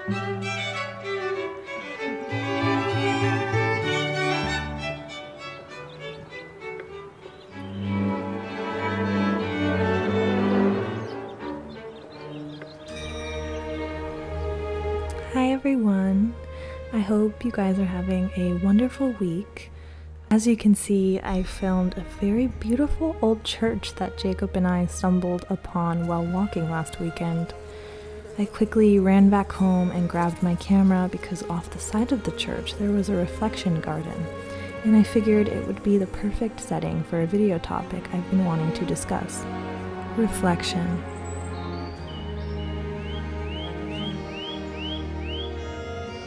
Hi everyone, I hope you guys are having a wonderful week. As you can see, I filmed a very beautiful old church that Jacob and I stumbled upon while walking last weekend. I quickly ran back home and grabbed my camera because off the side of the church there was a reflection garden, and I figured it would be the perfect setting for a video topic I've been wanting to discuss: reflection.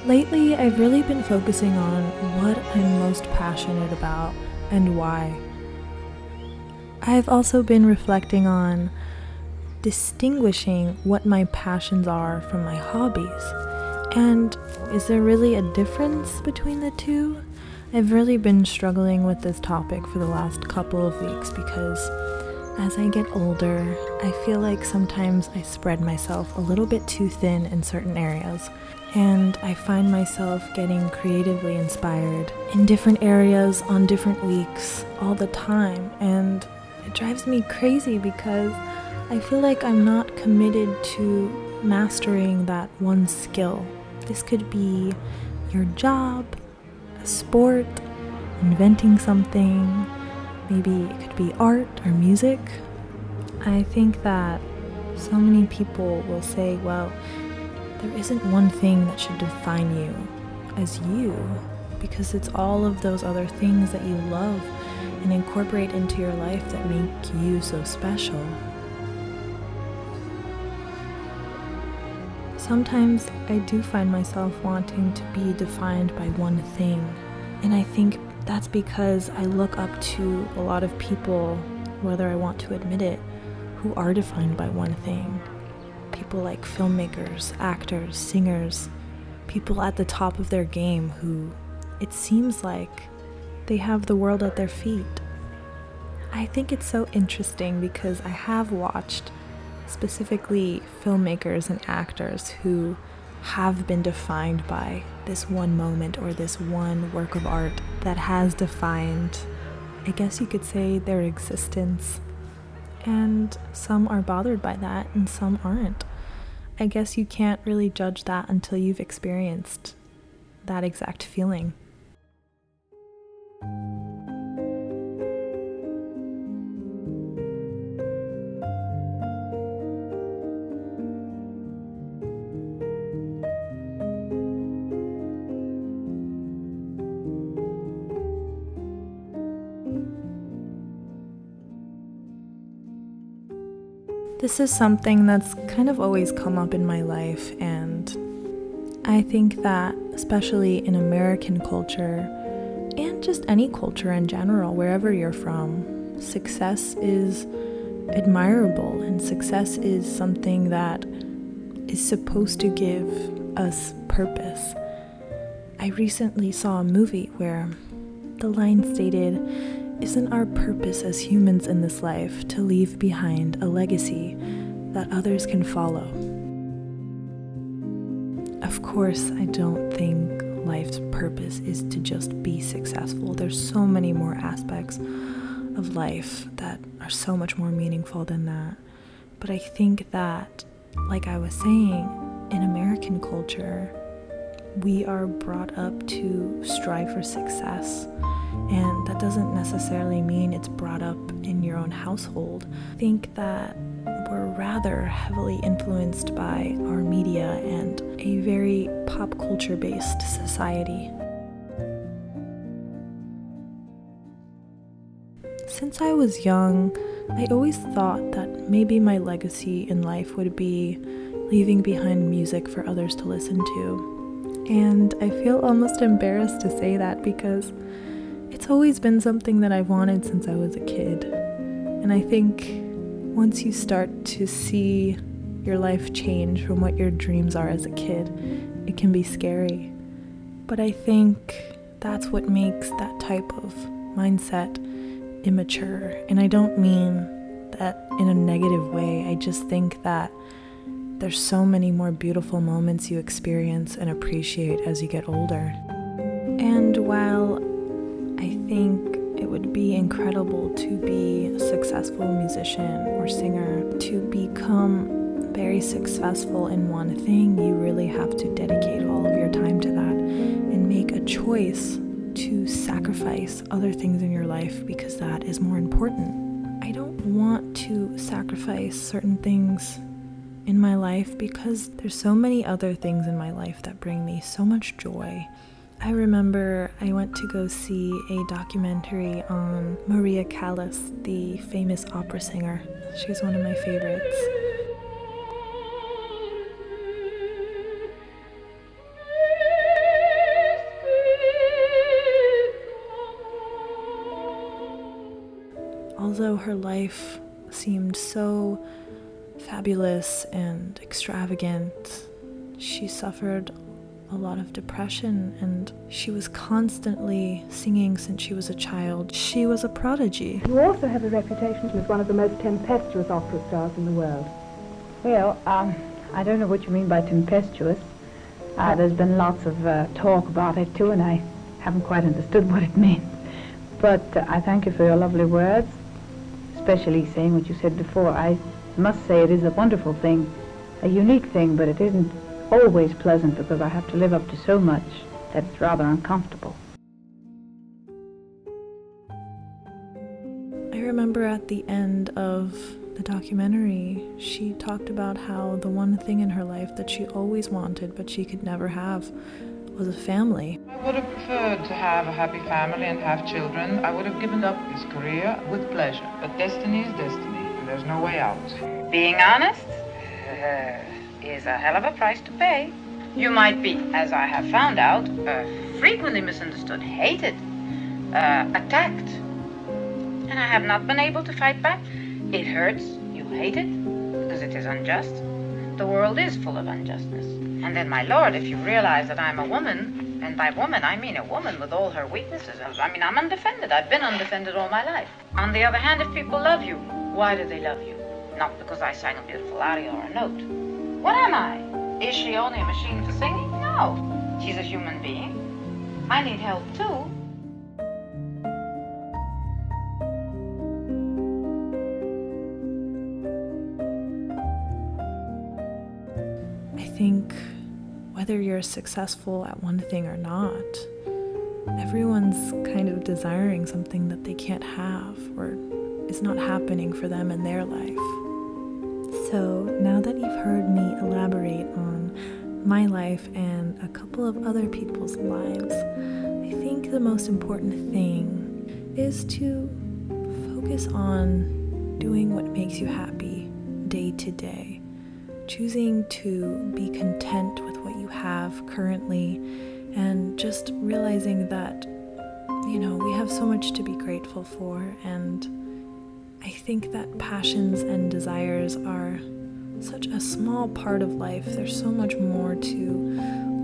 Lately, I've really been focusing on what I'm most passionate about and why. I've also been reflecting on distinguishing what my passions are from my hobbies. And is there really a difference between the two? I've really been struggling with this topic for the last couple of weeks because as I get older, I feel like sometimes I spread myself a little bit too thin in certain areas. And I find myself getting creatively inspired in different areas on different weeks all the time, and it drives me crazy because I feel like I'm not committed to mastering that one skill. This could be your job, a sport, inventing something, maybe it could be art or music. I think that so many people will say, well, there isn't one thing that should define you as you, because it's all of those other things that you love and incorporate into your life that make you so special. Sometimes I do find myself wanting to be defined by one thing, and I think that's because I look up to a lot of people, whether I want to admit it, who are defined by one thing. People like filmmakers, actors, singers, people at the top of their game who it seems like they have the world at their feet. I think it's so interesting because I have watched specifically filmmakers and actors who have been defined by this one moment or this one work of art that has defined, I guess you could say, their existence. And some are bothered by that and some aren't. I guess you can't really judge that until you've experienced that exact feeling. This is something that's kind of always come up in my life, and I think that especially in American culture, and just any culture in general, wherever you're from, success is admirable, and success is something that is supposed to give us purpose. I recently saw a movie where the line stated, "Isn't our purpose as humans in this life to leave behind a legacy that others can follow?" Of course, I don't think life's purpose is to just be successful. There's so many more aspects of life that are so much more meaningful than that. But I think that, like I was saying, in American culture, we are brought up to strive for success. And that doesn't necessarily mean it's brought up in your own household. I think that we're rather heavily influenced by our media and a very pop culture based society. Since I was young, I always thought that maybe my legacy in life would be leaving behind music for others to listen to. And I feel almost embarrassed to say that because it's always been something that I've wanted since I was a kid. And I think once you start to see your life change from what your dreams are as a kid, it can be scary. But I think that's what makes that type of mindset immature. And I don't mean that in a negative way. I just think that there's so many more beautiful moments you experience and appreciate as you get older. And while I think it would be incredible to be a successful musician or singer, to become very successful in one thing, you really have to dedicate all of your time to that and make a choice to sacrifice other things in your life because that is more important. I don't want to sacrifice certain things in my life because there's so many other things in my life that bring me so much joy. I remember I went to go see a documentary on Maria Callas, the famous opera singer. She's one of my favorites. Although her life seemed so fabulous and extravagant, she suffered a lot of depression, and she was constantly singing since she was a child. She was a prodigy. You also have a reputation as one of the most tempestuous opera stars in the world. Well, I don't know what you mean by tempestuous. There's been lots of talk about it too, and I haven't quite understood what it means. But I thank you for your lovely words, especially saying what you said before. I must say it is a wonderful thing, a unique thing, but it isn't always pleasant because I have to live up to so much that it's rather uncomfortable. I remember at the end of the documentary, she talked about how the one thing in her life that she always wanted but she could never have was a family. I would have preferred to have a happy family and have children. I would have given up this career with pleasure. But destiny is destiny, and there's no way out. Being honest is a hell of a price to pay. You might be, as I have found out, frequently misunderstood, hated, attacked. And I have not been able to fight back. It hurts, you hate it, because it is unjust. The world is full of injustice. And then, my lord, if you realize that I'm a woman, and by woman I mean a woman with all her weaknesses, I mean I'm undefended. I've been undefended all my life. On the other hand, if people love you, why do they love you? Not because I sang a beautiful aria or a note. What am I? Is she only a machine for singing? No. She's a human being. I need help too. I think whether you're successful at one thing or not, everyone's kind of desiring something that they can't have or is not happening for them in their life. So now that you've heard me elaborate on my life and a couple of other people's lives, I think the most important thing is to focus on doing what makes you happy day to day, choosing to be content with what you have currently, and just realizing that, we have so much to be grateful for. And I think that passions and desires are such a small part of life. There's so much more to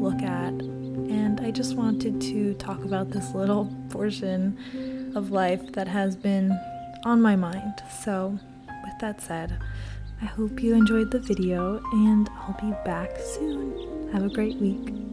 look at, and I just wanted to talk about this little portion of life that has been on my mind. So with that said, I hope you enjoyed the video, and I'll be back soon. Have a great week.